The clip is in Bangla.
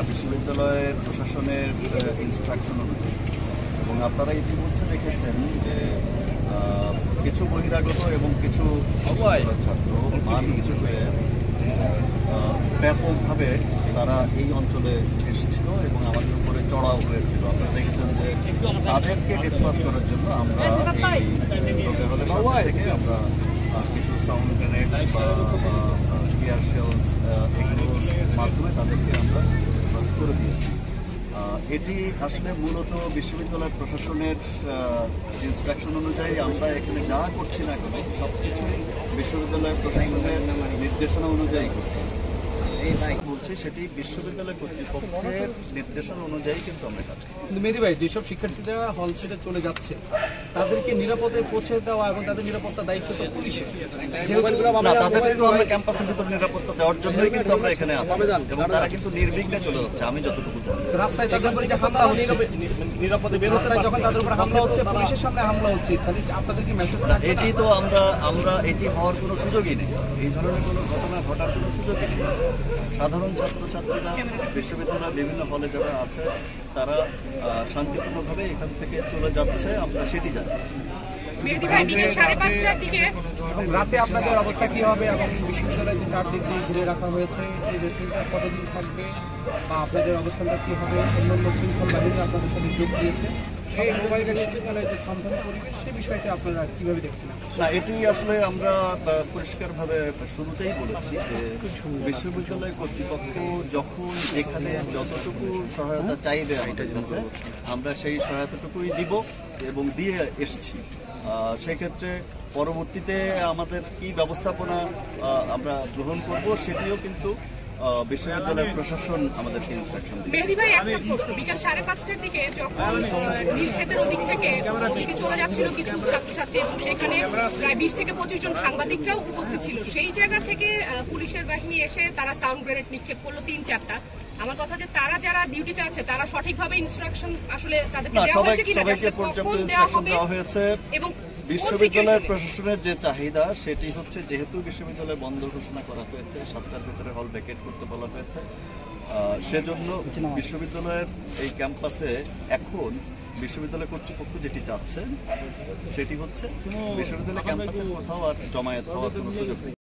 ঢাকা বিশ্ববিদ্যালয়ের প্রশাসনের ইনস্ট্রাকশন অনুযায়ী এবং আপনারা ইতিমধ্যে দেখেছেন যে কিছু বহিরাগত এবং কিছু ছাত্র মান কিছু হয়ে ব্যাপকভাবে তারা এই অঞ্চলে এসেছিল এবং আমাদের উপরে চড়াও হয়েছিল। আপনারা দেখেছেন যে তাদেরকে ডিসপাস করার জন্য আমরা হলের সামনে থেকে আমরা কিছু সাউন্ড গ্রেনেড বা টিয়ার শেলস এগুলোর মাধ্যমে তাদেরকে আমরা ডিসপাস করে দিয়েছি। এটি আসলে মূলত বিশ্ববিদ্যালয় প্রশাসনের ইনস্ট্রাকশন অনুযায়ী আমরা এখানে যা করছি না কেন সব কিছুই বিশ্ববিদ্যালয় প্রশাসনের নির্দেশনা অনুযায়ী করছি। বলছি সেটি বিশ্ববিদ্যালয় কর্তৃপক্ষের নির্দেশনা অনুযায়ী কিন্তু আমরা কাজ করি। কিন্তু মেহেদী ভাই, যেসব শিক্ষার্থীরা হল ছেড়ে চলে যাচ্ছে তাদেরকে নিরাপদে পৌঁছে দেওয়া এবং তাদের নিরাপত্তা দায়িত্ব তো পুলিশের। তাদেরকে তো আমরা ক্যাম্পাসের ভিতর নিরাপত্তা দেওয়ার জন্যই কিন্তু আমরা এখানে আছি এবং তারা কিন্তু নির্বিঘ্নে চলে যাচ্ছে। আমি যতটুকু রাস্তায় তাদের উপরে যে হামলা হচ্ছে, নিরাপদে রাস্তায় যখন তাদের উপরে হামলা হচ্ছে, পুলিশের সামনে হামলা হচ্ছে, তাহলে আপনাদের কি মেসেজ না? এটি তো আমরা এটি হওয়ার কোনো সুযোগই নেই, এই ধরনের কোনো ঘটনা ঘটার কোনো সুযোগই নেই। সাধারণ ছাত্রছাত্রীরা বিশ্ববিদ্যালয়ের বিভিন্ন হলে যারা আছে তারা শান্তিপূর্ণভাবে এখান থেকে চলে যাচ্ছে, আমরা সেটি জানি। রাতে আপনাদের অবস্থা কি হবে এবং বিশ্ববিদ্যালয়ে যে 4 দিন ঘিরে রাখা হয়েছে এই রেস্টুরেন্টটা কতদিন থাকবে বা আপনাদের অবস্থানটা কি হবে? অন্যান্য শৃঙ্খল বাহিনী আপনাদের সাথে যোগ দিয়েছে, সেই মোবাইল বিশ্ববিদ্যালয়ের যে সন্ধান পরিবেশ সেই বিষয়টা আপনারা কিভাবে দেখছেন? না, এটি আসলে আমরা পরিষ্কারভাবে শুরুতেই বলেছি যে বিশ্ববিদ্যালয় কর্তৃপক্ষ যখন যেখানে যতটুকু সহায়তা চাইবে আমাদের কাছে আমরা সেই সহায়তাটুকুই দিব এবং দিয়ে এসছি। সেক্ষেত্রে পরবর্তীতে আমাদের কি ব্যবস্থাপনা আমরা গ্রহণ করব সেটিও কিন্তু বিশ্ববিদ্যালয়ের প্রশাসন আমাদেরকে ইনস্ট্রাকশন দিবে। মেহেদী ভাই, একটা প্রশ্ন, বিকাল 5:30টার দিকে যখন নীলক্ষেতের ওদিক থেকে চলে যাচ্ছিল কিছু ছাত্রছাত্রী এবং সেখানে প্রায় 20 থেকে 25 জন সাংবাদিকরাও উপস্থিত ছিল, সেই জায়গা থেকে পুলিশের বাহিনী এসে তারা সাউন্ড গ্রেনেড নিক্ষেপ করলো 3-4টা। আমার কথা যে তারা যারা ডিউটিতে আছে তারা সঠিকভাবে ইনস্ট্রাকশন আসলে তাদেরকে দেওয়া হয়েছে কিনা, কখন দেওয়া হবে এবং বিশ্ববিদ্যালয়ের প্রশাসনের যে চাহিদা সেটি হচ্ছে যেহেতু বিশ্ববিদ্যালয় বন্ধ ঘোষণা করা হয়েছে, 7টার ভিতরে হল ভ্যাকেট করতে বলা হয়েছে, সেজন্য বিশ্ববিদ্যালয়ের এই ক্যাম্পাসে এখন বিশ্ববিদ্যালয় কর্তৃপক্ষ যেটি চাচ্ছে সেটি হচ্ছে বিশ্ববিদ্যালয় ক্যাম্পাসের কোথাও আর জমায়েত হওয়ার কোনো সুযোগ নেই।